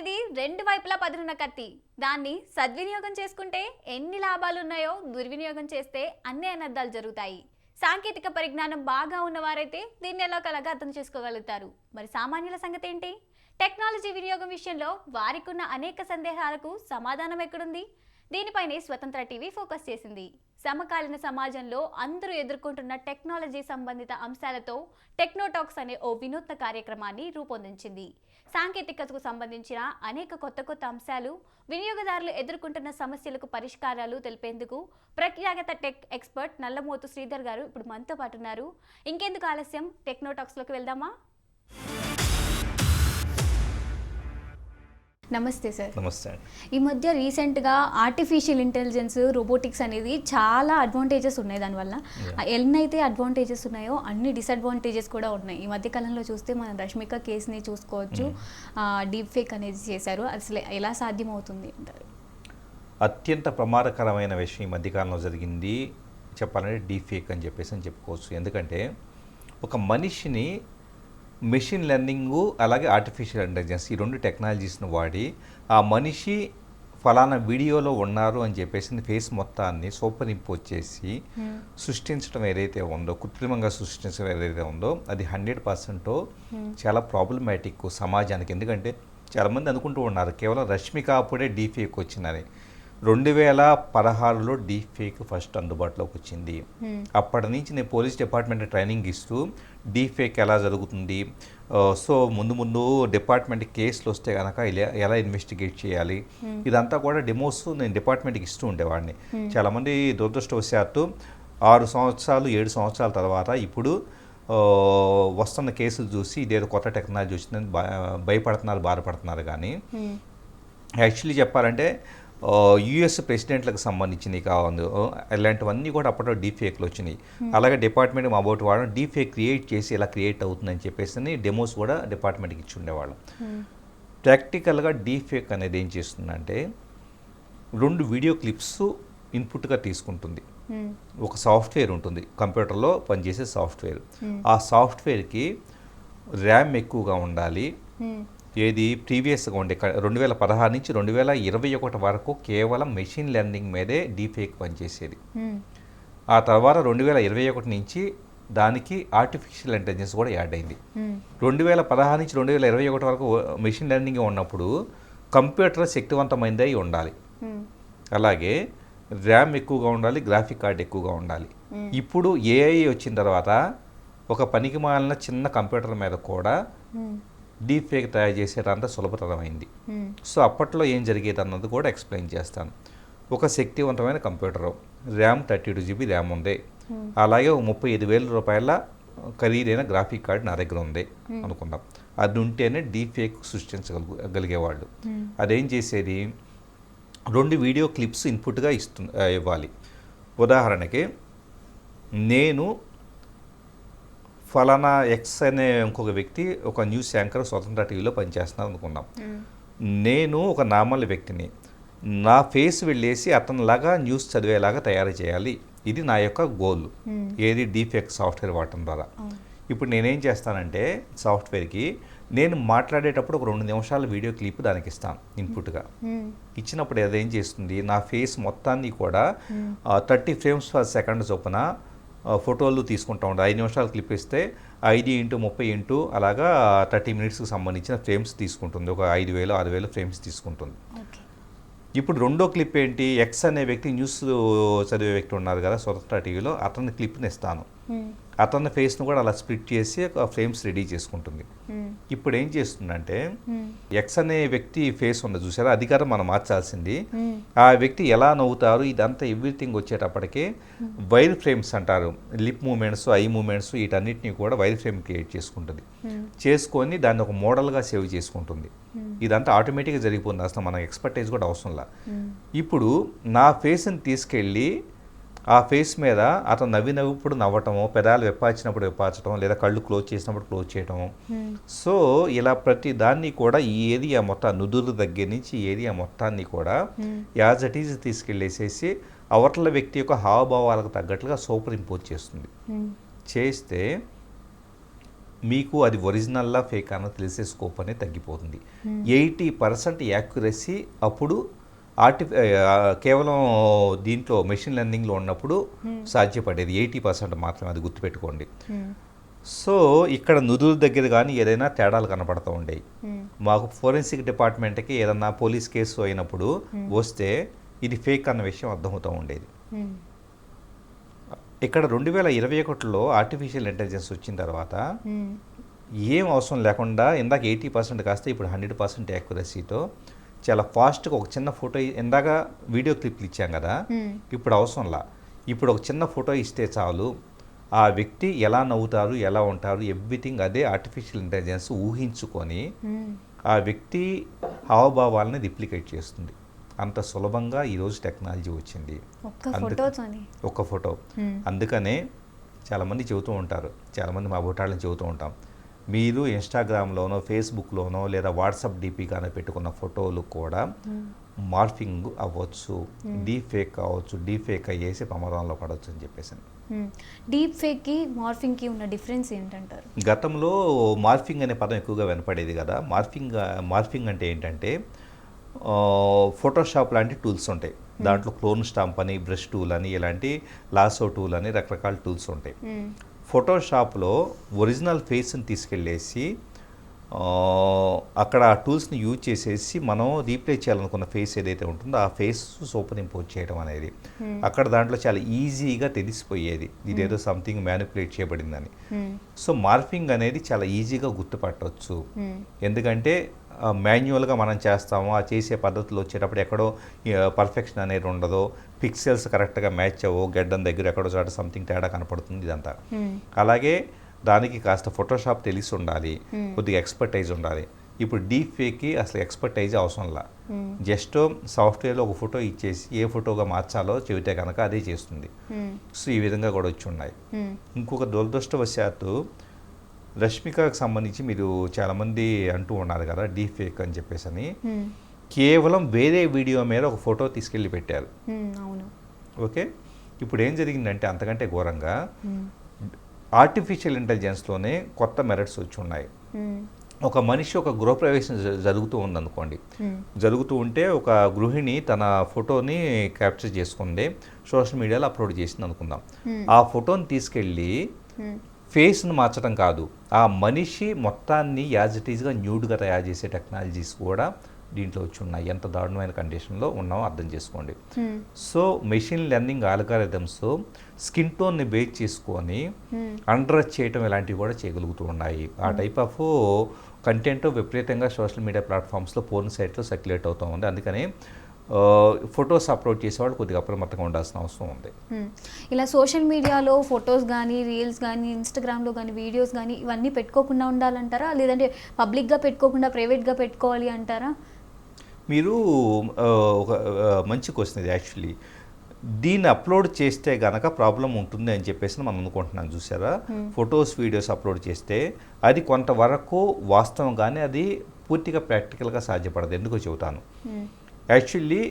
అనేది రెండు వైపులా పదునున్న కత్తి. దాన్ని సద్వినియోగం చేసుకుంటే ఎన్ని లాభాలు ఉన్నాయో దుర్వినియోగం చేస్తే అన్ని అనర్థాలు జరుగుతాయి. సాంకేతిక పరిజ్ఞానం బాగా ఉన్నవారైతే దీన్ని ఎలాగోలాగా అర్థం చేసుకోగలుగుతారు. మరి సామాన్యుల సంగతి ఏంటి? టెక్నాలజీ వినియోగం విషయంలో వారికున్న అనేక సందేహాలకు సమాధానం ఎక్కడుంది? దీనిపైనే స్వతంత్ర టీవీ ఫోకస్ చేసింది. సమకాలీన సమాజంలో అందరూ ఎదుర్కొంటున్న టెక్నాలజీ సంబంధిత అంశాలతో టెక్నోటాక్స్ అనే ఓ వినూత్న కార్యక్రమాన్ని రూపొందించింది. సాంకేతికతకు సంబంధించిన అనేక కొత్త అంశాలు, వినియోగదారులు ఎదుర్కొంటున్న సమస్యలకు పరిష్కారాలు తెలిపేందుకు ప్రఖ్యాత టెక్ ఎక్స్పర్ట్ నల్లమోతు శ్రీధర్ గారు ఇప్పుడు మనతో పాటు ఉన్నారు. ఇంకెందుకు ఆలస్యం, టెక్నోటాక్స్లోకి వెళ్దామా? నమస్తే సార్. నమస్తే. ఈ మధ్య రీసెంట్గా ఆర్టిఫిషియల్ ఇంటెలిజెన్స్, రోబోటిక్స్ అనేది చాలా అడ్వాంటేజెస్ ఉన్నాయి. దానివల్ల ఎన్నైతే అడ్వాంటేజెస్ ఉన్నాయో అన్ని డిసడ్వాంటేజెస్ కూడా ఉన్నాయి. ఈ మధ్య కాలంలో చూస్తే మన రష్మిక కేసుని చూసుకోవచ్చు. డీప్ ఫేక్ అనేది చేశారు. అసలు ఎలా సాధ్యమవుతుంది అంటారు? అత్యంత ప్రమాదకరమైన విషయం ఈ మధ్యకాలంలో జరిగింది చెప్పాలంటే డీప్ ఫేక్ అని చెప్పుకోవచ్చు. ఎందుకంటే ఒక మనిషిని మెషిన్ లెర్నింగు అలాగే ఆర్టిఫిషియల్ ఇంటెలిజెన్స్ ఈ రెండు టెక్నాలజీస్ను వాడి ఆ మనిషి ఫలానా వీడియోలో ఉన్నారు అని చెప్పేసి ఫేస్ మొత్తాన్ని సూపర్ ఇంపోజ్ చేసి సృష్టించడం ఏదైతే ఉందో, కృత్రిమంగా సృష్టించడం ఏదైతే ఉందో అది 100% చాలా ప్రాబ్లమాటిక్ సమాజానికి. ఎందుకంటే చాలామంది అనుకుంటూ ఉన్నారు కేవలం రష్మిక అప్పుడే డీప్ ఫేక్ వచ్చిందని. 2016లో డీప్ ఫేక్ ఫస్ట్ అందుబాటులోకి వచ్చింది. అప్పటి నుంచి నేను పోలీస్ డిపార్ట్మెంట్ ట్రైనింగ్ ఇస్తూ డీప్ ఫేక్ ఎలా జరుగుతుంది, సో ముందు డిపార్ట్మెంట్ కేసులు వస్తే కనుక ఎలా ఇన్వెస్టిగేట్ చేయాలి, ఇదంతా కూడా డెమోస్ నేను డిపార్ట్మెంట్కి ఇస్తూ ఉండేవాడిని. చాలామంది దురదృష్టవశాత్తు 6 సంవత్సరాలు 7 సంవత్సరాల తర్వాత ఇప్పుడు వస్తున్న కేసులు చూసి ఇదేదో కొత్త టెక్నాలజీ వచ్చిందని భయపడుతున్నారు, బాధపడుతున్నారు. కానీ యాక్చువల్లీ చెప్పాలంటే యుఎస్ ప్రెసిడెంట్లకు సంబంధించినవి కావాలి ఇలాంటివన్నీ కూడా అప్పట్లో డీప్ ఫేక్లు వచ్చినాయి. అలాగే డిపార్ట్మెంట్ అబౌట్ వాడు డీప్ ఫేక్ క్రియేట్ చేసి ఇలా క్రియేట్ అవుతుందని చెప్పేసి డెమోస్ కూడా డిపార్ట్మెంట్కి ఇచ్చి ఉండేవాళ్ళం. ప్రాక్టికల్గా డీప్ ఫేక్ అనేది ఏం చేస్తుందంటే 2 వీడియో క్లిప్స్ ఇన్పుట్గా తీసుకుంటుంది. ఒక సాఫ్ట్వేర్ ఉంటుంది, కంప్యూటర్లో పనిచేసే సాఫ్ట్వేర్. ఆ సాఫ్ట్వేర్కి ర్యామ్ ఎక్కువగా ఉండాలి. ఏది ప్రీవియస్గా ఉండే 2016 నుంచి 2021 వరకు కేవలం మెషిన్ లెర్నింగ్ మీదే డీప్ ఫేక్ పనిచేసేది. ఆ తర్వాత 2021 నుంచి దానికి ఆర్టిఫిషియల్ ఇంటెలిజెన్స్ కూడా యాడ్ అయింది. 2016 నుంచి 2021 వరకు మెషిన్ లెర్నింగ్ ఉన్నప్పుడు కంప్యూటర్ శక్తివంతమైనది అయి ఉండాలి, అలాగే ర్యామ్ ఎక్కువగా ఉండాలి, గ్రాఫిక్ కార్డ్ ఎక్కువగా ఉండాలి. ఇప్పుడు ఏఐ వచ్చిన తర్వాత ఒక పనికి మాలిన చిన్న కంప్యూటర్ మీద కూడా డీప్ ఫేక్ తయారు చేసేటంత సులభతరమైంది. సో అప్పట్లో ఏం జరిగేది అన్నది కూడా ఎక్స్ప్లెయిన్ చేస్తాను. ఒక శక్తివంతమైన కంప్యూటరు, ర్యామ్ 32 GB ర్యామ్ ఉంది, అలాగే 35,000 రూపాయల ఖరీదైన గ్రాఫిక్ కార్డ్ నా దగ్గర ఉంది అనుకుందాం. అది ఉంటేనే డీప్ ఫేక్ సృష్టించగలిగేవాళ్ళు. అదేం చేసేది, 2 వీడియో క్లిప్స్ ఇన్పుట్గా ఇవ్వాలి. ఉదాహరణకి నేను ఫలానా ఎక్స్ అనే ఇంకొక వ్యక్తి ఒక న్యూస్ యాంకర్ స్వతంత్ర టీవీలో పనిచేస్తున్నారు అనుకున్నాం. నేను ఒక నార్మల్ వ్యక్తిని, నా ఫేస్ వెళ్ళేసి అతనిలాగా న్యూస్ చదివేలాగా తయారు చేయాలి. ఇది నా యొక్క గోల్. ఏది డీప్ ఫేక్ సాఫ్ట్వేర్ వాడటం ద్వారా. ఇప్పుడు నేనేం చేస్తానంటే సాఫ్ట్వేర్కి నేను మాట్లాడేటప్పుడు ఒక 2 నిమిషాల వీడియో క్లిప్ దానికి ఇస్తాను ఇన్పుట్గా. ఇచ్చినప్పుడు అదేం చేస్తుంది, నా ఫేస్ మొత్తాన్ని కూడా 30 frames per second చొప్పున ఫోటోలు తీసుకుంటూ ఉంటాయి. 5 నిమిషాలు క్లిప్ ఇస్తే 5x30 అలాగా 30 minutesకి సంబంధించిన ఫ్రేమ్స్ తీసుకుంటుంది. ఒక 5,000 6,000 ఫ్రేమ్స్ తీసుకుంటుంది. ఇప్పుడు రెండో క్లిప్ ఏంటి, ఎక్స్ అనే వ్యక్తి న్యూస్ చదివే వ్యక్తి ఉన్నారు కదా స్వతంత్ర టీవీలో, అతని క్లిప్ని ఇస్తాను. అతని ఫేస్ను కూడా అలా స్ప్లిట్ చేసి ఫ్రేమ్స్ రెడీ చేసుకుంటుంది. ఇప్పుడు ఏం చేస్తుందంటే ఎక్స్ అనే వ్యక్తి ఫేస్ ఉన్నది చూసారా, అది కదా మనం మార్చాల్సింది. ఆ వ్యక్తి ఎలా నవ్వుతారు ఇదంతా ఎవ్రీథింగ్ వచ్చేటప్పటికే వైర్ ఫ్రేమ్స్ అంటారు, లిప్ మూమెంట్స్, ఐ మూమెంట్స్, వీటన్నిటిని కూడా వైర్ ఫ్రేమ్ క్రియేట్ చేసుకుంటుంది. చేసుకొని దాన్ని ఒక మోడల్గా సేవ్ చేసుకుంటుంది. ఇదంతా ఆటోమేటిక్గా జరిగిపోతుంది, అసలు మన ఎక్స్పర్టైజ్ కూడా అవసరంలా. ఇప్పుడు నా ఫేస్ని తీసుకెళ్ళి ఆ ఫేస్ మీద అతను నవ్వినప్పుడు నవ్వటము, పెదాలు వెప్పాచినప్పుడు వెప్పాచటం, లేదా కళ్ళు క్లోజ్ చేసినప్పుడు క్లోజ్ చేయటము. సో ఇలా ప్రతి దాన్ని కూడా ఈ ఏరియా మొత్తం నుదురు దగ్గర నుంచి ఈ ఏరియా మొత్తాన్ని కూడా యాజ్ ఇట్ ఈజ్ తీసుకెళ్ళేసేసి అవతల వ్యక్తి యొక్క హావభావాలకు తగ్గట్లుగా సూపర్ ఇంపోజ్ చేస్తుంది. చేస్తే మీకు అది ఒరిజినల్లా ఫేక్ అన్న తెలిసే స్కోప్ అనేది తగ్గిపోతుంది. 80% యాక్యురసీ అప్పుడు కేవలం దీంట్లో మెషిన్ లెర్నింగ్లో ఉన్నప్పుడు సాధ్యపడేది 80% మాత్రమే, అది గుర్తుపెట్టుకోండి. సో ఇక్కడ నుదురు దగ్గర కానీ ఏదైనా తేడాలు కనపడుతూ ఉండేవి. మాకు ఫోరెన్సిక్ డిపార్ట్మెంట్కి ఏదన్నా పోలీస్ కేసు అయినప్పుడు వస్తే ఇది ఫేక్ అన్న విషయం అర్థమవుతూ ఉండేది. ఇక్కడ 2021లో ఆర్టిఫిషియల్ ఇంటెలిజెన్స్ వచ్చిన తర్వాత ఏం అవసరం లేకుండా ఇందాక 80% కాస్తే ఇప్పుడు 100% యాక్యురసీతో చాలా ఫాస్ట్గా ఒక చిన్న ఫోటో, ఇందాక వీడియో క్లిప్లు ఇచ్చాం కదా, ఇప్పుడు అవసరంలా. ఇప్పుడు ఒక చిన్న ఫోటో ఇస్తే చాలు, ఆ వ్యక్తి ఎలా నవ్వుతారు, ఎలా ఉంటారు, ఎవ్రీథింగ్ అదే ఆర్టిఫిషియల్ ఇంటెలిజెన్స్ ఊహించుకొని ఆ వ్యక్తి హావభావాలని రిప్లికేట్ చేస్తుంది. అంత సులభంగా ఈరోజు టెక్నాలజీ వచ్చింది, ఒక్క ఫోటో. అందుకనే చాలామంది చెబుతూ ఉంటారు, చాలామంది మా బుటాళ్ళని చెబుతూ ఉంటాం, మీరు ఇన్స్టాగ్రామ్లోనో ఫేస్బుక్లోనో లేదా వాట్సాప్ డీపీగానో పెట్టుకున్న ఫోటోలు కూడా మార్ఫింగ్ అవ్వచ్చు, డీప్ ఫేక్ కావచ్చు, డీప్ ఫేక్ అయ్యేసి ప్రమాదంలో పడవచ్చు అని చెప్పేసి. డీప్ ఫేక్కి మార్ఫింగ్కి ఉన్న డిఫరెన్స్ ఏంటంటారు? గతంలో మార్ఫింగ్ అనే పదం ఎక్కువగా వినపడేది కదా. మార్ఫింగ్ అంటే ఏంటంటే ఫోటోషాప్ లాంటి టూల్స్ ఉంటాయి, దాంట్లో క్లోన్ స్టాంప్ అని, బ్రష్ టూల్ అని, ఇలాంటి లాసో టూల్ అని రకరకాల టూల్స్ ఉంటాయి. ఫోటోషాప్లో ఒరిజినల్ ఫేస్ని తీసుకెళ్ళేసి అక్కడ ఆ టూల్స్ని యూజ్ చేసేసి మనం రీప్లే చేయాలనుకున్న ఫేస్ ఏదైతే ఉంటుందో ఆ ఫేస్ సూపర్ ఇంపోజ్ చేయడం అనేది అక్కడ దాంట్లో చాలా ఈజీగా తెలిసిపోయేది, ఇదేదో సంథింగ్ మ్యానిపులేట్ చేయబడిందని. సో మార్ఫింగ్ అనేది చాలా ఈజీగా గుర్తుపట్టవచ్చు, ఎందుకంటే మాన్యువల్గా మనం చేస్తాము, ఆ చేసే పద్ధతులు వచ్చేటప్పుడు ఎక్కడో పర్ఫెక్షన్ అనేది ఉండదు, పిక్సెల్స్ కరెక్ట్గా మ్యాచ్ అవ్వవు, గెడ్డం దగ్గర ఎక్కడో చోట సంథింగ్ తేడా కనపడుతుంది ఇదంతా. అలాగే దానికి కాస్త ఫోటోషాప్ తెలిసి ఉండాలి, కొద్దిగా ఎక్స్పర్టైజ్ ఉండాలి. ఇప్పుడు డీప్ ఫేక్కి అసలు ఎక్స్పర్టైజ్ అవసరంలా, జస్ట్ సాఫ్ట్వేర్లో ఒక ఫోటో ఇచ్చేసి ఏ ఫోటోగా మార్చాలో చెబితే కనుక అదే చేస్తుంది. సో ఈ విధంగా కూడా వచ్చి ఉన్నాయి. ఇంకొక దురదృష్టవశాత్తు రష్మికకు సంబంధించి మీరు చాలామంది అంటూ ఉన్నారు కదా డీప్ ఫేక్ అని చెప్పేసి అని, కేవలం వేరే వీడియో మీద ఒక ఫోటో తీసుకెళ్ళి పెట్టారు. ఓకే, ఇప్పుడు ఏం జరిగిందంటే అంతకంటే ఘోరంగా ఆర్టిఫిషియల్ ఇంటెలిజెన్స్లోనే కొత్త మెరిట్స్ వచ్చి ఉన్నాయి. ఒక మనిషి ఒక గృహప్రవేశం జరుగుతూ ఉందనుకోండి, జరుగుతూ ఉంటే ఒక గృహిణి తన ఫోటోని క్యాప్చర్ చేసుకుంది, సోషల్ మీడియాలో అప్లోడ్ చేసింది అనుకుందాం. ఆ ఫోటోని తీసుకెళ్ళి ఫేస్ను మార్చడం కాదు, ఆ మనిషి మొత్తాన్ని యాజ్ ఇట్ ఈజ్గా న్యూడ్గా తయారు చేసే టెక్నాలజీస్ కూడా దీంట్లో వచ్చి ఉన్నాయి. ఎంత దారుణమైన కండిషన్లో ఉన్నామో అర్థం చేసుకోండి. So machine learning algorithms skin టోన్ని బేస్ చేసుకొని అండర్ చేయటం ఇలాంటివి కూడా చేయగలుగుతూ ఉన్నాయి. ఆ టైప్ ఆఫ్ కంటెంట్ విపరీతంగా సోషల్ మీడియా ప్లాట్ఫామ్స్లో పోర్న్ సైట్లో సర్క్యులేట్ అవుతూ ఉంది. అందుకని ఫొటోస్ అప్లోడ్ చేసేవాళ్ళు కొద్దిగా అప్రమత్తంగా ఉండాల్సిన అవసరం ఉంది. ఇలా సోషల్ మీడియాలో ఫొటోస్ కానీ, రీల్స్ కానీ, ఇన్స్టాగ్రామ్లో కానీ, వీడియోస్ కానీ ఇవన్నీ పెట్టుకోకుండా ఉండాలంటారా, లేదంటే పబ్లిక్గా పెట్టుకోకుండా ప్రైవేట్గా పెట్టుకోవాలి అంటారా? మీరు ఒక మంచి క్వశ్చన్ ఇది. యాక్చువల్లీ దీన్ని అప్లోడ్ చేస్తే గనక ప్రాబ్లం ఉంటుంది అని చెప్పేసి మనం అనుకుంటున్నాను. చూసారా, ఫొటోస్ వీడియోస్ అప్లోడ్ చేస్తే అది కొంతవరకు వాస్తవం, కానీ అది పూర్తిగా ప్రాక్టికల్గా సాధ్యపడదు. ఎందుకో చెబుతాను. యాక్చువల్లీ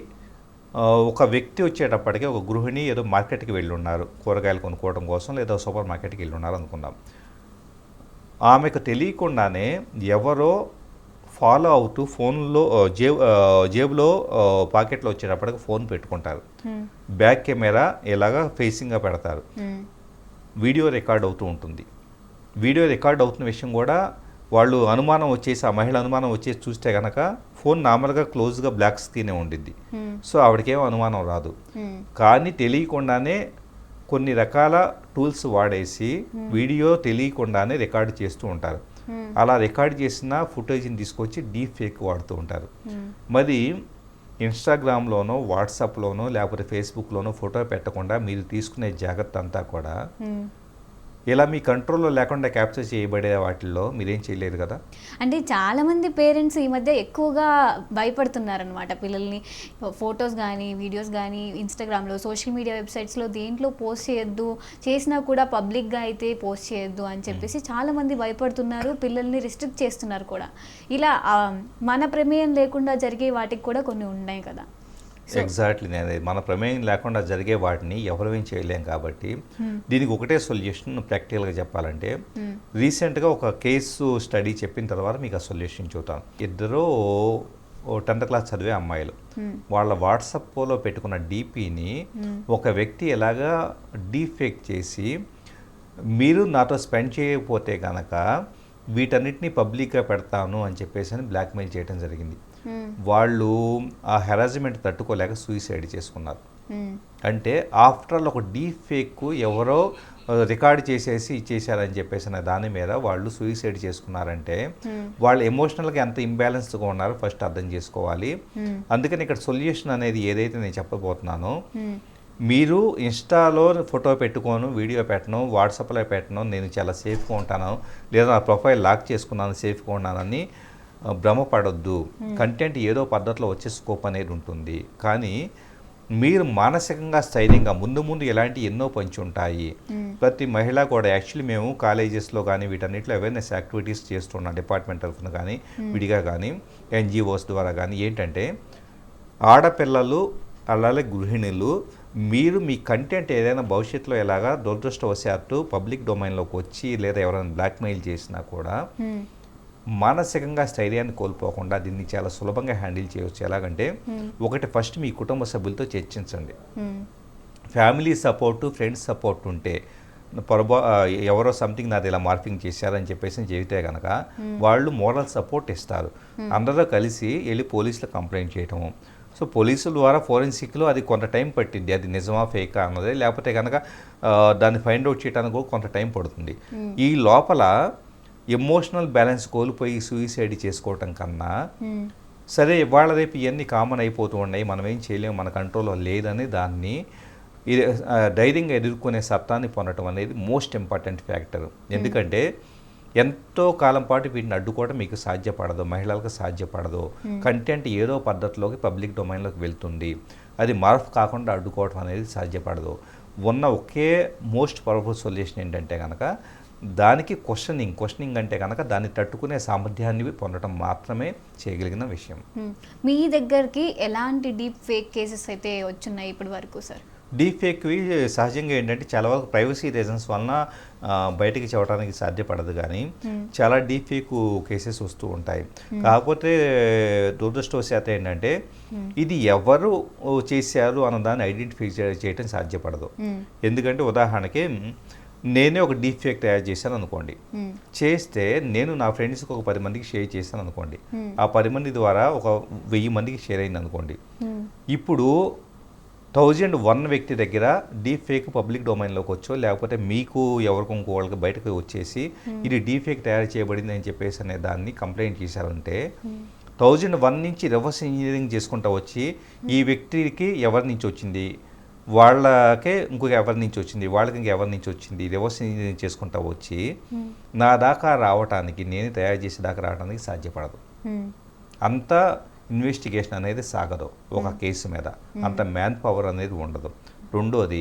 ఒక వ్యక్తి వచ్చేటప్పటికి, ఒక గృహిణి ఏదో మార్కెట్కి వెళ్ళి ఉన్నారు కూరగాయలు కొనుక్కోవడం కోసం, లేదా సూపర్ మార్కెట్కి వెళ్ళి ఉన్నారు అనుకుందాం. ఆమెకు తెలియకుండానే ఎవరో ఫాలో అవుతూ ఫోన్లో జేబులో పాకెట్లో వచ్చేటప్పటికి ఫోన్ పెట్టుకుంటారు, బ్యాక్ కెమెరా ఇలాగా ఫేసింగ్గా పెడతారు, వీడియో రికార్డ్ అవుతూ ఉంటుంది. వీడియో రికార్డ్ అవుతున్న విషయం కూడా వాళ్ళు అనుమానం వచ్చేసి, ఆ మహిళ అనుమానం వచ్చేసి చూస్తే కనుక ఫోన్ నార్మల్గా క్లోజ్గా బ్లాక్ స్క్రీనే ఉండిద్ది. సో ఆవిడకేం అనుమానం రాదు. కానీ తెలియకుండానే కొన్ని రకాల టూల్స్ వాడేసి వీడియో తెలియకుండానే రికార్డ్ చేస్తూ ఉంటారు. అలా రికార్డ్ చేసిన ఫుటేజ్ని తీసుకొచ్చి డీప్ ఫేక్ వాడుతూ ఉంటారు. మరి ఇన్స్టాగ్రామ్లోనో, వాట్సాప్లోనో, లేకపోతే ఫేస్బుక్లోనో ఫోటో పెట్టకుండా మీరు తీసుకునే జాగ్రత్త అంతా కూడా ఇలా మీ కంట్రోల్లో లేకుండా క్యాప్చర్ చేయబడే వాటిల్లో మీరేం చేయలేరు కదా. అంటే చాలామంది పేరెంట్స్ ఈ మధ్య ఎక్కువగా భయపడుతున్నారనమాట, పిల్లల్ని ఫొటోస్ కానీ, వీడియోస్ కానీ ఇన్స్టాగ్రామ్లో, సోషల్ మీడియా వెబ్సైట్స్లో దేంట్లో పోస్ట్ చేయొద్దు, చేసినా కూడా పబ్లిక్గా అయితే పోస్ట్ చేయొద్దు అని చెప్పేసి చాలామంది భయపడుతున్నారు, పిల్లల్ని రిస్ట్రిక్ట్ చేస్తున్నారు కూడా. ఇలా మన ప్రమేయం లేకుండా జరిగే వాటికి కూడా కొన్ని ఉన్నాయి కదా. ఎగ్జాక్ట్లీ నేను మన ప్రమేయం లేకుండా జరిగే వాటిని ఎవరేం చేయలేం కాబట్టి దీనికి ఒకటే సొల్యూషన్ ప్రాక్టికల్గా చెప్పాలంటే రీసెంట్గా ఒక కేసు స్టడీ చెప్పిన తర్వాత మీకు ఆ సొల్యూషన్ చూద్దాం. ఇద్దరు 10th క్లాస్ చదివే అమ్మాయిలు వాళ్ళ వాట్సాప్లో పెట్టుకున్న డీపీని ఒక వ్యక్తి ఎలాగా డీఫేక్ చేసి మీరు నాతో స్పెండ్ చేయకపోతే కనుక వీటన్నిటిని పబ్లిక్గా పెడతాను అని చెప్పేసి అని బ్లాక్మెయిల్ చేయడం జరిగింది. వాళ్ళు ఆ హెరాస్మెంట్ తట్టుకోలేక సూసైడ్ చేసుకున్నారు. అంటే ఆఫ్టర్ ఆల్ ఒక డీఫేక్ ఎవరో రికార్డ్ చేసేసి ఇచ్చేసారని చెప్పేసి అనే దాని మీద వాళ్ళు సూసైడ్ చేసుకున్నారంటే వాళ్ళు ఎమోషనల్గా ఎంత ఇంబ్యాలెన్స్డ్గా ఉన్నారో ఫస్ట్ అర్థం చేసుకోవాలి. అందుకని ఇక్కడ సొల్యూషన్ అనేది ఏదైతే నేను చెప్పబోతున్నానో, మీరు ఇన్స్టాలో ఫోటో పెట్టుకోను, వీడియో పెట్టను, వాట్సాప్లో పెట్టను, నేను చాలా సేఫ్గా ఉంటాను, లేదా నా ప్రొఫైల్ లాక్ చేసుకున్నాను, సేఫ్గా ఉన్నానని భ్రమపడొద్దు. కంటెంట్ ఏదో పద్ధతిలో వచ్చే స్కోప్ అనేది ఉంటుంది. కానీ మీరు మానసికంగా స్థైర్యంగా ముందు ఎలాంటి ఎన్నో పంచి ఉంటాయి. ప్రతి మహిళ కూడా యాక్చువల్లీ మేము కాలేజెస్లో కానీ వీటన్నిటిలో అవేర్నెస్ యాక్టివిటీస్ చేస్తున్నాం డిపార్ట్మెంట్ తరఫున కానీ విడిగా కానీ NGOs ద్వారా కానీ. ఏంటంటే ఆడపిల్లలు అలాగే గృహిణులు మీరు మీ కంటెంట్ ఏదైనా భవిష్యత్తులో ఎలాగా దురదృష్టవశాత్తు పబ్లిక్ డొమైన్లోకి వచ్చి లేదా ఎవరైనా బ్లాక్మెయిల్ చేసినా కూడా మానసికంగా స్థైర్యాన్ని కోల్పోకుండా దీన్ని చాలా సులభంగా హ్యాండిల్ చేయవచ్చు. ఎలాగంటే ఒకటి ఫస్ట్ మీ కుటుంబ సభ్యులతో చర్చించండి. ఫ్యామిలీ సపోర్టు, ఫ్రెండ్స్ సపోర్ట్ ఉంటే ఎవరో సంథింగ్ నాది ఇలా మార్పింగ్ చేశారని చెప్పేసి చెబితే కనుక వాళ్ళు మోరల్ సపోర్ట్ ఇస్తారు. అందరూ కలిసి వెళ్ళి పోలీసులకు కంప్లైంట్ చేయటము. సో పోలీసుల ద్వారా ఫోరెన్సిక్లో అది కొంత టైం పట్టింది, అది నిజమా ఫేకా అన్నది. లేకపోతే కనుక దాన్ని ఫైండ్ అవుట్ చేయడానికి కూడా కొంత టైం పడుతుంది. ఈ లోపల ఎమోషనల్ బ్యాలెన్స్ కోల్పోయి సూసైడ్ చేసుకోవటం కన్నా సరే ఇవాళ రేపు ఇవన్నీ కామన్ అయిపోతూ ఉన్నాయి, మనం ఏం చేయలేము, మన కంట్రోల్లో లేదని దాన్ని ధైర్యంగా ఎదుర్కొనే సత్తాన్ని పొందడం అనేది మోస్ట్ ఇంపార్టెంట్ ఫ్యాక్టర్. ఎందుకంటే ఎంతో కాలం పాటు వీటిని అడ్డుకోవడం మీకు సాధ్యపడదు, మహిళలకు సాధ్యపడదు. కంటెంట్ ఏదో పద్ధతిలోకి పబ్లిక్ డొమైన్లోకి వెళ్తుంది, అది మార్పు కాకుండా అడ్డుకోవడం అనేది సాధ్యపడదు. ఉన్న ఒకే మోస్ట్ పవర్ఫుల్ సొల్యూషన్ ఏంటంటే కనుక దానికి క్వశ్చనింగ్ అంటే కనుక దాన్ని తట్టుకునే సామర్థ్యాన్ని పొందడం మాత్రమే చేయగలిగిన విషయం. మీ దగ్గరికి ఎలాంటి డీప్ ఫేక్ కేసెస్ అయితే వచ్చున్నాయి ఇప్పటి వరకు సార్? డీప్ ఫేక్వి సహజంగా ఏంటంటే చాలా వరకు ప్రైవసీ రీజన్స్ వలన బయటికి చెప్పడానికి సాధ్యపడదు. కానీ చాలా డీప్ ఫేక్ కేసెస్ వస్తూ ఉంటాయి. కాకపోతే దురదృష్టవశాత్తు ఏంటంటే ఇది ఎవరు చేశారు అన్న దాన్ని ఐడెంటిఫై చేయడం సాధ్యపడదు. ఎందుకంటే ఉదాహరణకి నేనే ఒక డీప్ ఫేక్ తయారు చేశాను అనుకోండి, చేస్తే నేను నా ఫ్రెండ్స్కి ఒక 10 మందికి షేర్ చేశాను అనుకోండి, ఆ 10 మంది ద్వారా ఒక 1000 మందికి షేర్ అయింది అనుకోండి. ఇప్పుడు 1001 వ్యక్తి దగ్గర డీప్ ఫేక్ పబ్లిక్ డొమైన్లోకి వచ్చో లేకపోతే మీకు ఎవరికి ఇంకోళ్ళకి బయటకు వచ్చేసి ఇది డీప్ ఫేక్ తయారు చేయబడింది అని చెప్పేసి అనే దాన్ని కంప్లైంట్ చేశారంటే 1001 నుంచి రివర్స్ ఇంజనీరింగ్ చేసుకుంటూ వచ్చి ఈ వ్యక్తికి ఎవరి నుంచి వచ్చింది, వాళ్ళకే ఇంకొక ఎవరి నుంచి వచ్చింది, వాళ్ళకి ఇంకెవరి నుంచి వచ్చింది, రివర్స్ ఇంజనీరింగ్ చేసుకుంటూ వచ్చి నా దాకా రావటానికి, నేను తయారు చేసే దాకా రావడానికి సాధ్యపడదు. అంత ఇన్వెస్టిగేషన్ అనేది సాగదు ఒక కేసు మీద, అంత మ్యాన్ పవర్ అనేది ఉండదు. రెండోది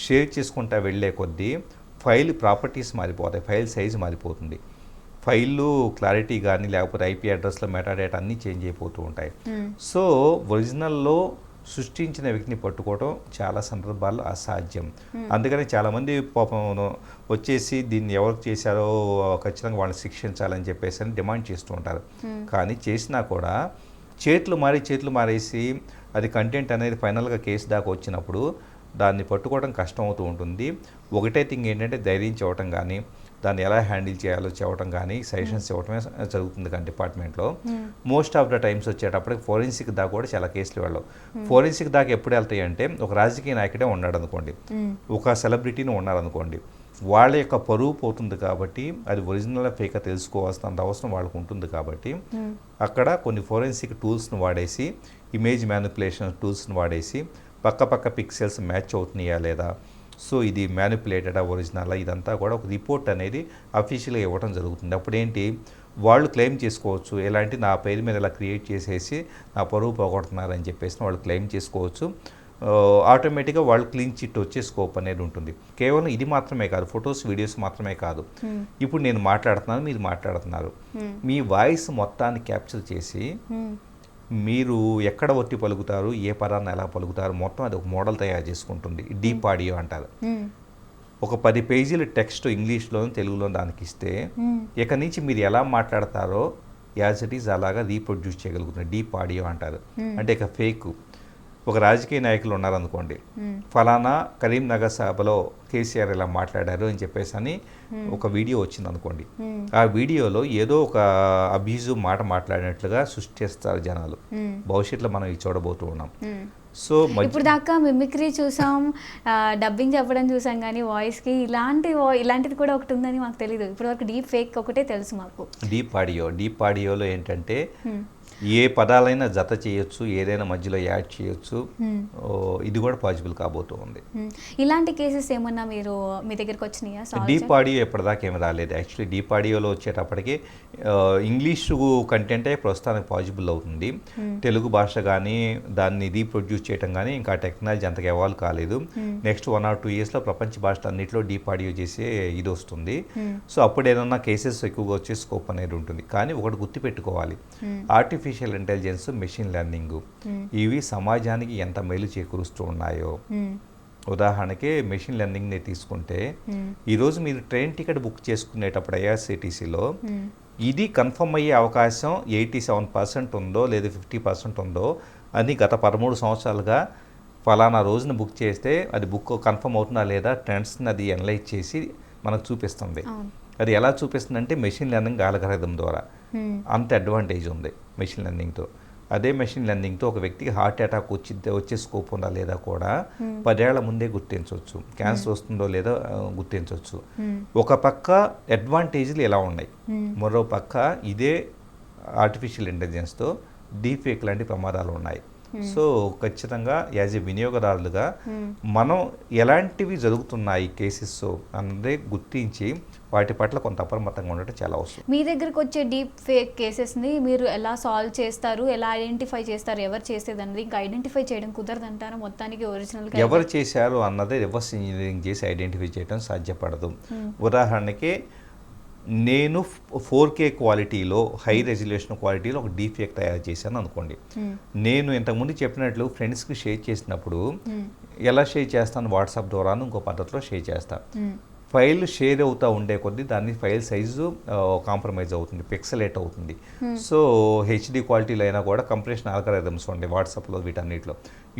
షేర్ చేసుకుంటూ వెళ్ళే కొద్దీ ఫైల్ ప్రాపర్టీస్ మారిపోతాయి, ఫైల్ సైజు మారిపోతుంది, ఫైళ్ళు క్లారిటీ కానీ లేకపోతే IP అడ్రస్లో మెటాడేటా అన్నీ చేంజ్ అయిపోతూ ఉంటాయి. సో ఒరిజినల్లో సృష్టించిన వ్యక్తిని పట్టుకోవడం చాలా సందర్భాల్లో అసాధ్యం. అందుకని చాలామంది పాపం వచ్చేసి దీన్ని ఎవరు చేశారో ఖచ్చితంగా వాళ్ళని శిక్షించాలని చెప్పేసి అని డిమాండ్ చేస్తూ ఉంటారు. కానీ చేసినా కూడా చేతులు మారేసి అది కంటెంట్ అనేది ఫైనల్గా కేసు దాకా వచ్చినప్పుడు దాన్ని పట్టుకోవడం కష్టం అవుతూ ఉంటుంది. ఒకటే థింగ్ ఏంటంటే ధైర్యం చెప్పడం కానీ దాన్ని ఎలా హ్యాండిల్ చేయాలో చెప్పడం కానీ సజెషన్స్ ఇవ్వటమే జరుగుతుంది. కానీ డిపార్ట్మెంట్లో మోస్ట్ ఆఫ్ ద టైమ్స్ వచ్చేటప్పటికి ఫోరెన్సిక్ దాకా కూడా చాలా కేసులు వెళ్ళవు. ఫోరెన్సిక్ దాకా ఎప్పుడు వెళ్తాయి అంటే ఒక రాజకీయ నాయకుడే ఉన్నాడు అనుకోండి, ఒక సెలబ్రిటీని ఉన్నారనుకోండి, వాళ్ళ యొక్క పరువు పోతుంది కాబట్టి అది ఒరిజినల్ ఫేక్ తెలుసుకోవాల్సినంత అవసరం వాళ్ళకు ఉంటుంది. కాబట్టి అక్కడ కొన్ని ఫోరెన్సిక్ టూల్స్ను వాడేసి, ఇమేజ్ మ్యానిపులేషన్ టూల్స్ను వాడేసి పక్క పిక్సెల్స్ మ్యాచ్ అవుతున్నాయా లేదా, సో ఇది మ్యానిపులేటెడా ఒరిజినల్, ఇదంతా కూడా ఒక రిపోర్ట్ అనేది అఫీషియల్గా ఇవ్వడం జరుగుతుంది. అప్పుడేంటి వాళ్ళు క్లెయిమ్ చేసుకోవచ్చు, ఎలాంటి నా పేరు మీద ఇలా క్రియేట్ చేసేసి నా పరువు పోగొడుతున్నారని చెప్పేసి వాళ్ళు క్లెయిమ్ చేసుకోవచ్చు. ఆటోమేటిక్గా వాళ్ళు క్లీన్ చిట్ వచ్చే స్కోప్ అనేది ఉంటుంది. కేవలం ఇది మాత్రమే కాదు, ఫొటోస్ వీడియోస్ మాత్రమే కాదు, ఇప్పుడు నేను మాట్లాడుతున్నాను, మీరు మాట్లాడుతున్నారు, మీ వాయిస్ మొత్తాన్ని క్యాప్చర్ చేసి మీరు ఎక్కడ ఒత్తి పలుకుతారు, ఏ పదాన్ని ఎలా పలుకుతారు, మొత్తం అది ఒక మోడల్ తయారు చేసుకుంటుంది. డీప్ ఆడియో అంటారు. ఒక 10 పేజీల టెక్స్ట్ ఇంగ్లీష్లోను తెలుగులో దానికి ఇస్తే ఇక నుంచి మీరు ఎలా మాట్లాడతారో యాజ్ ఇట్ ఈజ్ అలాగా రీప్రొడ్యూస్ చేయగలుగుతుంది. డీప్ ఆడియో అంటారు. అంటే ఇక ఫేక్. ఒక రాజకీయ నాయకులు ఉన్నారనుకోండి, ఫలానా కరీంనగర్ సభలో కేసీఆర్ ఇలా మాట్లాడారు అని చెప్పేసి అని ఒక వీడియో వచ్చింది అనుకోండి, ఆ వీడియోలో ఏదో ఒక అబ్యూజివ్ మాట మాట్లాడినట్లుగా సృష్టిస్తారు జనాలు. భవిష్యత్తులో మనం ఇది చూడబోతూ ఉన్నాం. సో ఇప్పుడు దాకా మిమిక్రీ చూసాం, డబ్బింగ్ చెప్పడం చూసాం, కానీ వాయిస్కి ఇలాంటిది కూడా ఒకటి ఉందని మాకు తెలియదు. ఇప్పటివరకు డీప్ ఫేక్ ఒకటే తెలుసు మాకు. డీప్ ఆడియోలో ఏంటంటే ఏ పదాలైనా జత చేయొచ్చు, ఏదైనా మధ్యలో యాడ్ చేయొచ్చు. ఇది కూడా పాసిబుల్ కాబోతూ ఉంది. ఇలాంటి కేసెస్ ఏమన్నా మీరు మీ దగ్గరకు వచ్చినాయా? డీప్ ఆడియో ఎప్పటిదాకా ఏమి రాలేదు. యాక్చువల్లీ డీప్ ఆడియోలో వచ్చేటప్పటికి ఇంగ్లీషు కంటెంటే ప్రస్తుతానికి పాసిబుల్ అవుతుంది. తెలుగు భాష కానీ దాన్ని రీప్రొడ్యూస్ చేయడం కానీ ఇంకా టెక్నాలజీ అంతగా ఎవాల్వ్ కాలేదు. నెక్స్ట్ 1 or 2 yearsలో ప్రపంచ భాషలు అన్నింటిలో డీప్ ఆడియో చేసే ఇది వస్తుంది. సో అప్పుడు ఏదన్నా కేసెస్ ఎక్కువగా వచ్చే స్కోప్ అనేది ఉంటుంది. కానీ ఒకటి గుర్తుపెట్టుకోవాలి, ఆర్టిఫిషియల్ ఇంటెలిజెన్స్, మెషిన్ లెర్నింగ్ ఇవి సమాజానికి ఎంత మేలు చేకూరుస్తూ ఉన్నాయో. ఉదాహరణకి మెషిన్ లెర్నింగ్ని తీసుకుంటే ఈరోజు మీరు ట్రైన్ టికెట్ బుక్ చేసుకునేటప్పుడు ఐఆర్సిటీసీలో ఇది కన్ఫర్మ్ అయ్యే అవకాశం 87% ఉందో లేదా 50% ఉందో అని గత 13 సంవత్సరాలుగా ఫలానా రోజున బుక్ చేస్తే అది బుక్ కన్ఫర్మ్ అవుతుందా లేదా ట్రెండ్స్ని అది అనలైజ్ చేసి మనకు చూపిస్తుంది. అది ఎలా చూపిస్తుందంటే మెషిన్ లెర్నింగ్ ఆల్గరిథం ద్వారా. అంత అడ్వాంటేజ్ ఉంది మెషిన్ లెర్నింగ్తో. అదే మెషిన్ లెర్నింగ్తో ఒక వ్యక్తికి హార్ట్ అటాక్ వచ్చే స్కోప్ ఉందా లేదా కూడా 10 ఏళ్ల ముందే గుర్తించవచ్చు. క్యాన్సర్ వస్తుందో లేదో గుర్తించవచ్చు. ఒక పక్క అడ్వాంటేజ్లు ఎలా ఉన్నాయి, మరో పక్క ఇదే ఆర్టిఫిషియల్ ఇంటెలిజెన్స్తో డీప్ ఫేక్ లాంటి ప్రమాదాలు ఉన్నాయి. సో ఖచ్చితంగా యాజ్ ఏ వినియోగదారులుగా మనం ఎలాంటివి జరుగుతున్నాయి కేసెస్ అన్నదే గుర్తించి వాటి పట్ల కొంత అప్రమత్తంగా ఉండటం చాలా అవసరం. మీ దగ్గరకు వచ్చే డీప్ ఫేక్ కేసెస్ని మీరు ఎలా సాల్వ్ చేస్తారు, ఎలా ఐడెంటిఫై చేస్తారు, ఎవరు చేసేది అన్నది? ఇంకా ఐడెంటిఫై చేయడం కుదరదంటారా మొత్తానికి? ఒరిజినల్గా ఎవరు చేశారు అన్నదే రివర్స్ ఇంజనీరింగ్ చేసి ఐడెంటిఫై చేయడం సాధ్యపడదు. ఉదాహరణకి నేను 4K క్వాలిటీలో, హై రెజల్యూషన్ క్వాలిటీలో ఒక డీప్ ఫేక్ తయారు చేశాను అనుకోండి. నేను ఇంతకుముందు చెప్పినట్లు ఫ్రెండ్స్కి షేర్ చేసినప్పుడు ఎలా షేర్ చేస్తాను? వాట్సాప్ ద్వారాను ఇంకో పద్ధతిలో షేర్ చేస్తాను. ఫైల్ షేర్ అవుతూ ఉండే కొద్దీ దాన్ని ఫైల్ సైజు కాంప్రమైజ్ అవుతుంది, పిక్సలేట్ అవుతుంది. సో హెచ్డి క్వాలిటీలో అయినా కూడా కంప్రెషన్ ఆల్గరిథమ్స్ ఉండే వాట్సాప్లో వీటన్నిటిలో.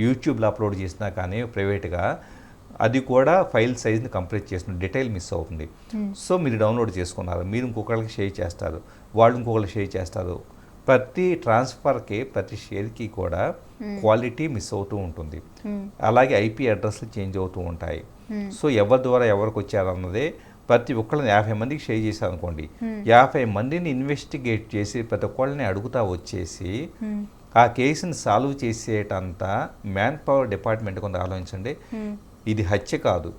యూట్యూబ్లో అప్లోడ్ చేసినా కానీ ప్రైవేట్గా అది కూడా ఫైల్ సైజ్ని కంప్రెస్ చేసిన డీటెయిల్ మిస్ అవుతుంది. సో మీరు డౌన్లోడ్ చేసుకున్నారు, మీరు ఇంకొకరికి షేర్ చేస్తారు, వాళ్ళు ఇంకొకరికి షేర్ చేస్తారు. ప్రతి ట్రాన్స్ఫర్కి, ప్రతి షేర్కి కూడా క్వాలిటీ మిస్ అవుతూ ఉంటుంది. అలాగే ఐపీ అడ్రస్లు చేంజ్ అవుతూ ఉంటాయి. సో ఎవరి ద్వారా ఎవరికి వచ్చారన్నదే ప్రతి ఒక్కళ్ళని 50 మందికి షేర్ చేశారు అనుకోండి, 50 మందిని ఇన్వెస్టిగేట్ చేసి ప్రతి ఒక్కళ్ళని అడుగుతా వచ్చేసి ఆ కేసుని సాల్వ్ చేసేటంత మ్యాన్ పవర్ డిపార్ట్మెంట్ కొంత ఆలోచించండి. ఇది హత్య కాదు,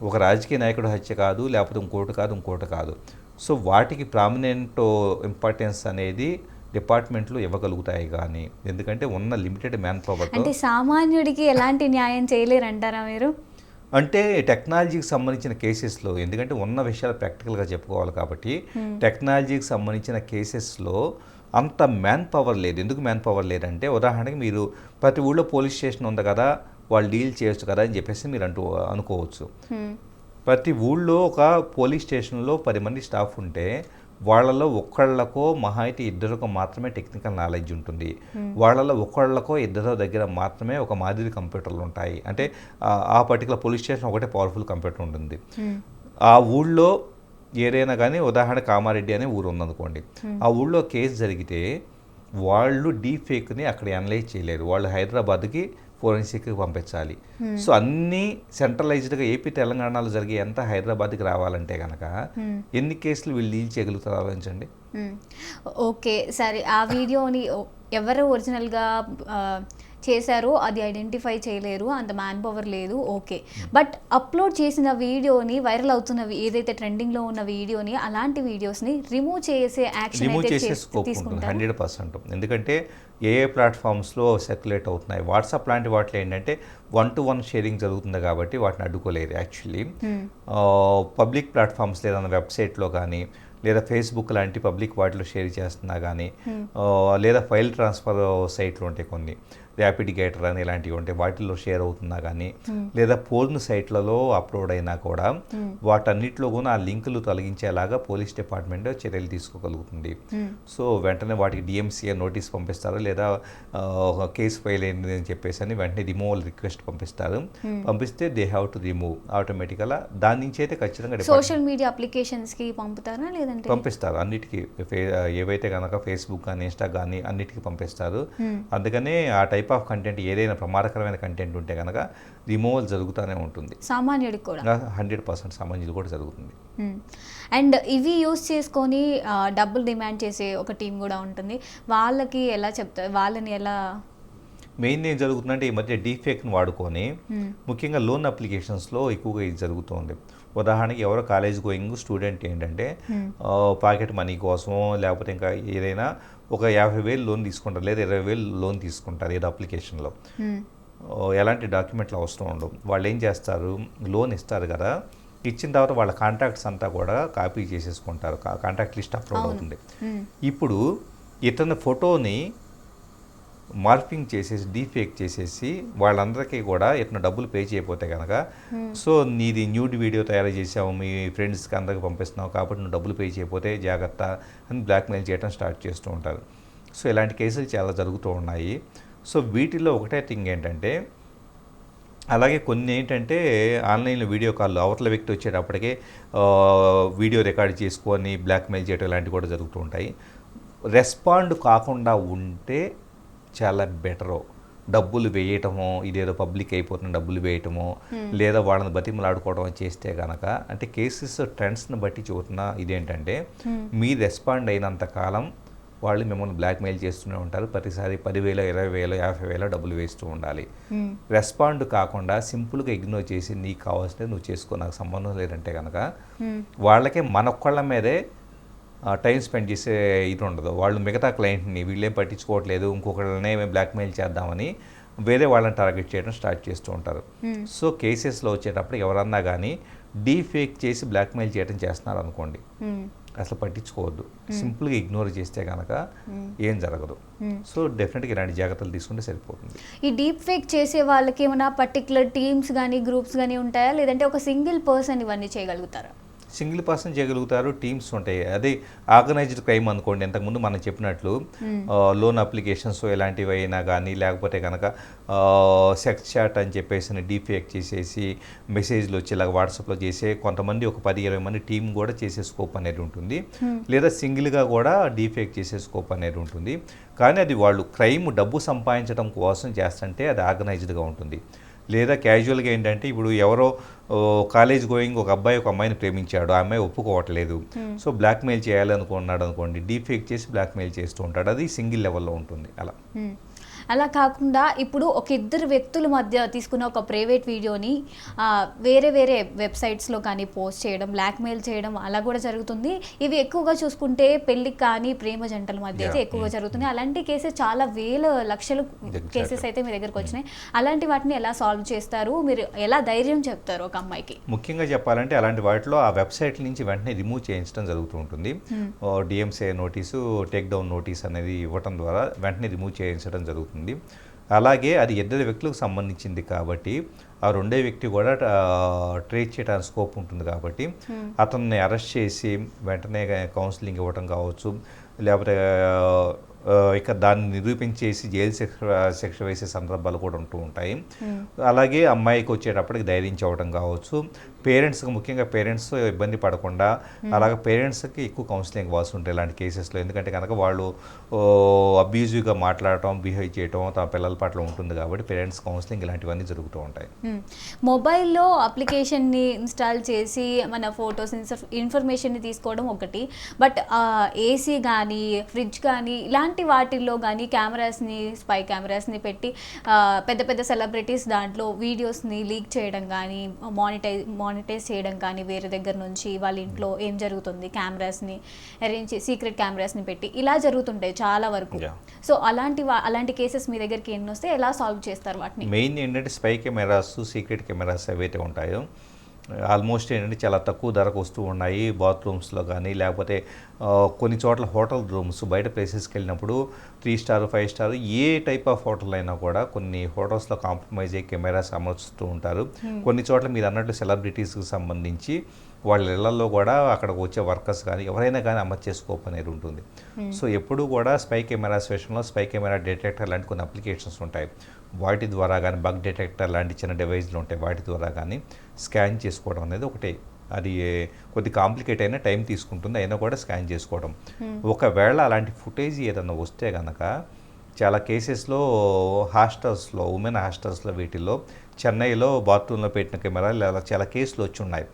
ఒక రాజకీయ నాయకుడు హత్య కాదు, లేకపోతే ఇంకోటి కాదు. సో వాటికి ప్రామినెంట్ ఇంపార్టెన్స్ అనేది డిపార్ట్మెంట్లు ఇవ్వగలుగుతాయి. కానీ ఎందుకంటే ఉన్న లిమిటెడ్ మ్యాన్ పవర్, అంటే సామాన్యుడికి ఎలాంటి న్యాయం చేయలేరంటారా మీరు? అంటే టెక్నాలజీకి సంబంధించిన కేసెస్లో, ఎందుకంటే ఉన్న విషయాలు ప్రాక్టికల్గా చెప్పుకోవాలి కాబట్టి టెక్నాలజీకి సంబంధించిన కేసెస్లో అంత మ్యాన్ పవర్ లేదు. ఎందుకు మ్యాన్ పవర్ లేదంటే, ఉదాహరణకి మీరు ప్రతి ఊళ్ళో పోలీస్ స్టేషన్ ఉంది కదా, వాళ్ళు డీల్ చేయొచ్చు కదా అని చెప్పేసి మీరు అనుకోవచ్చు. ప్రతి ఊళ్ళో ఒక పోలీస్ స్టేషన్లో 10 మంది స్టాఫ్ ఉంటే వాళ్ళలో ఒక్కళ్ళకో మహా అయితే 2 మాత్రమే టెక్నికల్ నాలెడ్జ్ ఉంటుంది. వాళ్ళలో ఒక్కళ్ళకో 2 దగ్గర మాత్రమే ఒక మాదిరి కంప్యూటర్లు ఉంటాయి. అంటే ఆ పర్టికులర్ పోలీస్ స్టేషన్ ఒకటే పవర్ఫుల్ కంప్యూటర్ ఉంటుంది. ఆ ఊళ్ళో ఏదైనా కానీ, ఉదాహరణ కామారెడ్డి అనే ఊరు ఉందనుకోండి, ఆ ఊళ్ళో కేసు జరిగితే వాళ్ళు డీప్ ఫేక్ని అక్కడ అనలైజ్ చేయలేరు. వాళ్ళు హైదరాబాద్కి ఫోరెన్సిక్కి పంపించాలి. సో అన్నీ సెంట్రలైజ్డ్గా ఏపీ తెలంగాణలో జరిగే ఎంత హైదరాబాద్కి రావాలంటే కనుక ఎన్ని కేసులు వీళ్ళు డీల్ చేయగలుగుతారు ఆలోచించండి. ఓకే, సరే. ఆ వీడియోని ఎవరు ఒరిజినల్గా చేశారో అది ఐడెంటిఫై చేయలేరు, అంత మ్యాన్ పవర్ లేదు, ఓకే. బట్ అప్లోడ్ చేసిన వీడియోని, వైరల్ అవుతున్న ఏదైతే ట్రెండింగ్లో ఉన్న వీడియోని, అలాంటి వీడియోస్ని రిమూవ్ చేసే యాక్షన్ అయితే తీసుకుంటారు 100%. ఎందుకంటే ఏ ప్లాట్ఫామ్స్లో సర్క్యులేట్ అవుతున్నాయి. వాట్సాప్ లాంటి వాటిలో ఏంటంటే 1-to-1 షేరింగ్ జరుగుతుంది కాబట్టి వాటిని అడ్డుకోలేరు. యాక్చువల్లీ పబ్లిక్ ప్లాట్ఫామ్స్ ఏదైనా వెబ్సైట్లో కానీ, లేదా ఫేస్బుక్ లాంటి పబ్లిక్ వాటిలో షేర్ చేస్తున్నా కానీ లేదా ఫైల్ ట్రాన్స్ఫర్ సైట్లు ఉంటాయి కొన్ని, ర్యాపిడ్ గేటర్ అని ఇలాంటివి ఉంటాయి, వాటిల్లో షేర్ అవుతున్నా కానీ లేదా పోర్న్ సైట్లలో అప్లోడ్ అయినా కూడా వాటన్నిటిలో కూడా ఆ లింకులు తొలగించేలాగా పోలీస్ డిపార్ట్మెంట్ చర్యలు తీసుకోగలుగుతుంది. సో వెంటనే వాటికి డిఎంసీఏ నోటీస్ పంపిస్తారు, లేదా కేసు ఫైల్ అయింది అని చెప్పేసి అని వెంటనే రిమూవల్ రిక్వెస్ట్ పంపిస్తారు. పంపిస్తే దే హ్యావ్ టు రిమూవ్ ఆటోమేటిక్గా. దాని నుంచి అయితే ఖచ్చితంగా సోషల్ మీడియా అప్లికేషన్స్కి పంపుతారా లేదంటే పంపిస్తారు, అన్నిటికీ ఏవైతే కనుక ఫేస్బుక్ కానీ ఇన్స్టా కానీ అన్నిటికీ పంపిస్తారు. అందుకనే ఆ టైప్ ఆఫ్ కంటెంట్ ఏదైనా ప్రమాదకరమైన కంటెంట్ ఉంటే కనుక రిమూవల్ జరుగుతూనే ఉంటుంది. సామాన్యుడికి కూడా 100% సామాన్యులు కూడా జరుగుతుంది. అండ్ ఇవి యూస్ చేసుకొని డబ్బులు డిమాండ్ చేసే ఒక టీం కూడా ఉంటుంది. వాళ్ళకి ఎలా చెప్తారు, వాళ్ళని ఎలా? మెయిన్ ఏం జరుగుతుందంటే ఈ మధ్య డీఫేక్ని వాడుకొని ముఖ్యంగా లోన్ అప్లికేషన్స్లో ఎక్కువగా ఇది జరుగుతుంది. ఉదాహరణకి ఎవరో కాలేజ్ గోయింగ్ స్టూడెంట్ ఏంటంటే పాకెట్ మనీ కోసమో లేకపోతే ఇంకా ఏదైనా ఒక 50,000 లోన్ తీసుకుంటారు, లేదా 20,000 లోన్ తీసుకుంటారు ఏదో అప్లికేషన్లో. ఎలాంటి డాక్యుమెంట్లు అవసరం ఉండవు. వాళ్ళు ఏం చేస్తారు, లోన్ ఇస్తారు కదా, ఇచ్చిన తర్వాత వాళ్ళ కాంటాక్ట్స్ అంతా కూడా కాపీ చేసేసుకుంటారు, కాంటాక్ట్ లిస్ట్ అప్లోడ్ అవుతుంది. ఇప్పుడు ఇతని ఫోటోని మార్ఫింగ్ చేసేసి డీఫేక్ చేసేసి వాళ్ళందరికీ కూడా ఇతను డబ్బులు పే చేయకపోతే కనుక, సో నీది న్యూడ్ వీడియో తయారు చేసావు, మీ ఫ్రెండ్స్కి అందరికి పంపిస్తున్నావు కాబట్టి నువ్వు డబ్బులు పే చేయకపోతే జాగ్రత్త అని బ్లాక్మెయిల్ చేయడం స్టార్ట్ చేస్తూ ఉంటారు. సో ఇలాంటి కేసులు చాలా జరుగుతూ ఉన్నాయి. సో వీటిల్లో ఒకటే థింగ్ ఏంటంటే, అలాగే కొన్ని ఏంటంటే ఆన్లైన్లో వీడియో కాల్ అవతల వ్యక్తి వచ్చేటప్పటికే వీడియో రికార్డ్ చేసుకొని బ్లాక్మెయిల్ చేయడం ఇలాంటివి కూడా జరుగుతూ ఉంటాయి. రెస్పాండ్ కాకుండా ఉంటే చాలా బెటరు. డబ్బులు వేయటమో, ఇదేదో పబ్లిక్ అయిపోతున్న డబ్బులు వేయటమో, లేదా వాళ్ళని బతిమలాడుకోవడం చేస్తే కనుక, అంటే కేసెస్ ట్రెండ్స్ని బట్టి చూస్తున్న ఇదేంటంటే, మీ రెస్పాండ్ అయినంత కాలం వాళ్ళు మిమ్మల్ని బ్లాక్మెయిల్ చేస్తూనే ఉంటారు. ప్రతిసారి 10,000, 20,000, 50,000 డబ్బులు వేస్తూ ఉండాలి. రెస్పాండ్ కాకుండా సింపుల్గా ఇగ్నోర్ చేసి నీకు కావాల్సినవి నువ్వు చేసుకో, నాకు సంబంధం లేదంటే కనుక వాళ్ళకే మనొక్కళ్ళ మీదే టైం స్పెండ్ చేసే ఇది ఉండదు. వాళ్ళు మిగతా క్లయింట్ని వీళ్ళేం పట్టించుకోవట్లేదు, ఇంకొకళ్ళనే బ్లాక్మెయిల్ చేద్దామని వేరే వాళ్ళని టార్గెట్ చేయడం స్టార్ట్ చేస్తూ ఉంటారు. సో కేసెస్లో వచ్చేటప్పుడు ఎవరన్నా కానీ డీఫేక్ చేసి బ్లాక్మెయిల్ చేయడం చేస్తున్నారు అనుకోండి, అసలు పట్టించుకోవద్దు, సింపుల్గా ఇగ్నోర్ చేస్తే కనుక ఏం జరగదు. సో డెఫినెట్గా ఇలాంటి జాగ్రత్తలు తీసుకుంటే సరిపోతుంది. ఈ డీప్ ఫేక్ చేసే వాళ్ళకి ఏమైనా పర్టికులర్ టీమ్స్ కానీ గ్రూప్స్ కానీ ఉంటాయా, లేదంటే ఒక సింగిల్ పర్సన్ ఇవన్నీ చేయగలుగుతారా? సింగిల్ పర్సన్ చేయగలుగుతారు, టీమ్స్ ఉంటాయి. అదే ఆర్గనైజ్డ్ క్రైమ్ అనుకోండి, ఇంతకుముందు మనం చెప్పినట్లు లోన్ అప్లికేషన్స్ ఇలాంటివి అయినా కానీ, లేకపోతే కనుక సెక్స్ చాట్ అని చెప్పేసి డీఫేక్ చేసేసి మెసేజ్లు వచ్చేలాగా వాట్సాప్లో చేసే కొంతమంది ఒక 10-20 మంది టీం కూడా చేసే స్కోప్ అనేది ఉంటుంది. లేదా సింగిల్గా కూడా డీఫేక్ చేసే స్కోప్ అనేది ఉంటుంది. కానీ అది వాళ్ళు క్రైమ్ డబ్బు సంపాదించడం కోసం చేస్తుంటే అది ఆర్గనైజ్డ్గా ఉంటుంది. లేదా క్యాజువల్గా ఏంటంటే, ఇప్పుడు ఎవరో కాలేజ్ గోయింగ్ ఒక అబ్బాయి ఒక అమ్మాయిని ప్రేమించాడు, ఆ అమ్మాయి ఒప్పుకోవట్లేదు, సో బ్లాక్మెయిల్ చేయాలనుకున్నాడు అనుకోండి, డీఫేక్ చేసి బ్లాక్మెయిల్ చేస్తూ ఉంటాడు. అది సింగిల్ లెవెల్లో ఉంటుంది. అలా కాకుండా ఇప్పుడు ఒక ఇద్దరు వ్యక్తుల మధ్య తీసుకున్న ఒక ప్రైవేట్ వీడియోని వేరే వేరే వెబ్సైట్స్లో కానీ పోస్ట్ చేయడం, బ్లాక్మెయిల్ చేయడం అలా కూడా జరుగుతుంది. ఇవి ఎక్కువగా చూసుకుంటే పెళ్ళికి కానీ ప్రేమ జంటల మధ్య అయితే ఎక్కువగా జరుగుతుంది. అలాంటి కేసెస్ చాలా వేల లక్షలు కేసెస్ అయితే మీ దగ్గరకు వచ్చినాయి. అలాంటి వాటిని ఎలా సాల్వ్ చేస్తారు, మీరు ఎలా ధైర్యం చెప్తారు ఒక అమ్మాయికి? ముఖ్యంగా చెప్పాలంటే అలాంటి వాటిలో ఆ వెబ్సైట్ నుంచి వెంటనే రిమూవ్ చేయించడం జరుగుతూ ఉంటుంది. డిఎంసీఏ నోటీసు, టేక్ డౌన్ నోటీస్ అనేది ఇవ్వడం ద్వారా వెంటనే రిమూవ్ చేయించడం జరుగుతుంది. అలాగే అది ఇద్దరు వ్యక్తులకు సంబంధించింది కాబట్టి ఆ రెండో వ్యక్తి కూడా ట్రేస్ చేయడానికి స్కోప్ ఉంటుంది కాబట్టి అతన్ని అరెస్ట్ చేసి వెంటనే కౌన్సిలింగ్ ఇవ్వడం కావచ్చు, లేకపోతే ఇక దాన్ని నిరూపించేసి జైలు శిక్ష వేసే సందర్భాలు కూడా ఉంటూ ఉంటాయి. అలాగే అమ్మాయికి వచ్చేటప్పటికి ధైర్యం చెప్పడం కావచ్చు, పేరెంట్స్కి ముఖ్యంగా పేరెంట్స్ ఇబ్బంది పడకుండా అలాగే పేరెంట్స్కి ఎక్కువ కౌన్సిలింగ్ ఇవ్వాల్సి ఉంటుంది ఇలాంటి కేసెస్లో. ఎందుకంటే కనుక వాళ్ళు అబ్యూజివ్గా మాట్లాడటం, బిహేవ్ చేయటం తమ పిల్లల పట్ల ఉంటుంది కాబట్టి పేరెంట్స్ కౌన్సిలింగ్ ఇలాంటివన్నీ జరుగుతూ ఉంటాయి. మొబైల్లో అప్లికేషన్ని ఇన్స్టాల్ చేసి మన ఫొటోస్ ఇన్ఫర్మేషన్ని తీసుకోవడం ఒకటి, బట్ ఏసీ కానీ ఫ్రిడ్జ్ కానీ ఇలాంటి వాటిల్లో కానీ కెమెరాస్ని, స్పై కెమెరాస్ని పెట్టి పెద్ద పెద్ద సెలబ్రిటీస్ దాంట్లో వీడియోస్ని లీక్ చేయడం కానీ, మానిటైజ్ చేయడం కానీ, వేరే దగ్గర నుంచి వాళ్ళ ఇంట్లో ఏం జరుగుతుంది కెమెరాస్ని అరేంజ్ చేసి సీక్రెట్ కెమెరాస్ని పెట్టి ఇలా జరుగుతుంటాయి చాలా వరకు. సో అలాంటి కేసెస్ మీ దగ్గరికి ఎన్ని వస్తే ఎలా సాల్వ్ చేస్తారు వాటిని? మెయిన్ ఏంటంటే స్పై కెమెరాస్, సీక్రెట్ కెమెరాస్ ఏవైతే ఉంటాయో ఆల్మోస్ట్ ఏంటంటే చాలా తక్కువ ధరకు వస్తూ ఉన్నాయి బాత్రూమ్స్లో కానీ, లేకపోతే కొన్ని చోట్ల హోటల్ రూమ్స్ బయట ప్లేసెస్కి వెళ్ళినప్పుడు 3 star 5 star A type of hotel అయినా కూడా కొన్ని హోటల్స్లో కాంప్రమైజ్ అయ్యి కెమెరాస్ అమర్చుతూ ఉంటారు. కొన్ని చోట్ల మీరు అన్నట్టు సెలబ్రిటీస్కి సంబంధించి వాళ్ళ ఇళ్లలో కూడా అక్కడికి వచ్చే వర్కర్స్ కానీ ఎవరైనా కానీ అమర్చేసుకోప్ అనేది ఉంటుంది. సో ఎప్పుడూ కూడా స్పై కెమెరాస్ విషయంలో స్పై కెమెరా డిటెక్టర్ లాంటి కొన్ని అప్లికేషన్స్ ఉంటాయి. వాటి ద్వారా కానీ బగ్ డిటెక్టర్ లాంటి చిన్న డివైస్లు ఉంటాయి. వాటి ద్వారా కానీ స్కాన్ చేసుకోవడం అనేది ఒకటే. అది కొద్ది కాంప్లికేట్ అయినా టైం తీసుకుంటుంది, అయినా కూడా స్కాన్ చేసుకోవడం. ఒకవేళ అలాంటి ఫుటేజ్ ఏదన్నా వస్తే కనుక చాలా కేసెస్లో హాస్టల్స్లో, ఉమెన్ హాస్టల్స్లో వీటిల్లో చెన్నైలో బాత్రూంలో పెట్టిన కెమెరాలు అలా చాలా కేసులు వచ్చి ఉన్నాయి.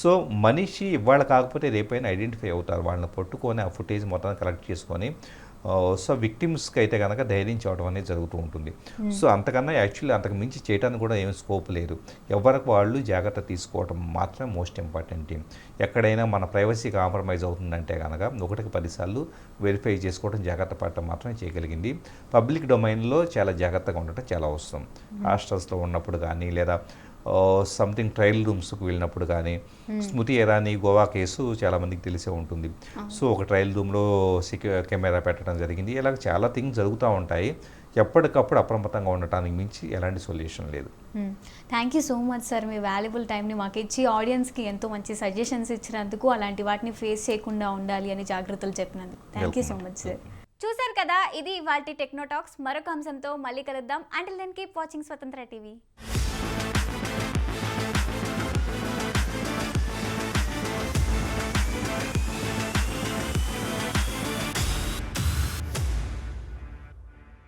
సో మనిషి ఇవాళ కాకపోతే రేపైనా ఐడెంటిఫై అవుతారు. వాళ్ళని పట్టుకొని ఆ ఫుటేజ్ మొత్తం కలెక్ట్ చేసుకొని సో విక్టిమ్స్కి అయితే కనుక ధైర్యం చేయడం అనేది జరుగుతూ ఉంటుంది. సో అంతకన్నా యాక్చువల్లీ అంతకు మించి చేయడానికి కూడా ఏమి స్కోప్ లేదు. ఎవరికి వాళ్ళు జాగ్రత్త తీసుకోవడం మాత్రమే మోస్ట్ ఇంపార్టెంట్. ఎక్కడైనా మన ప్రైవసీ కాంప్రమైజ్ అవుతుందంటే కనుక 1కి 10 సార్లు వెరిఫై చేసుకోవడం, జాగ్రత్త పడటం మాత్రమే చేయగలిగింది. పబ్లిక్ డొమైన్లో చాలా జాగ్రత్తగా ఉండటం చాలా అవసరం. హాస్టల్స్లో ఉన్నప్పుడు కానీ, లేదా సంథింగ్ ట్రయల్ రూమ్స్కి వెళ్ళినప్పుడు కానీ, స్మృతి ఇరానీ గోవా కేసు చాలామందికి తెలిసే ఉంటుంది. సో ఒక ట్రయల్ రూమ్లో కెమెరా పెట్టడం జరిగింది. ఇలా చాలా థింగ్స్ జరుగుతూ ఉంటాయి. ఎప్పటికప్పుడు అప్రమత్తంగా ఉండటానికి మించి ఎలాంటి సొల్యూషన్ లేదు. Thank you so much sir, me valuable టైంని మాకు ఇచ్చి ఆడియన్స్కి ఎంతో మంచి సజెషన్స్ ఇచ్చినందుకు, అలాంటి వాటిని ఫేస్ చేయకుండా ఉండాలి అని జాగ్రత్తలు చెప్పినందుకు thank you so much sir. చూసారు కదా, ఇది ఇవాల్టి టెక్నోటాక్స్. మరొక అంశంతో మళ్ళీ కలుద్దాం. అంటిల్ దెన్ కీప్ వాచింగ్ స్వతంత్ర టీవీ.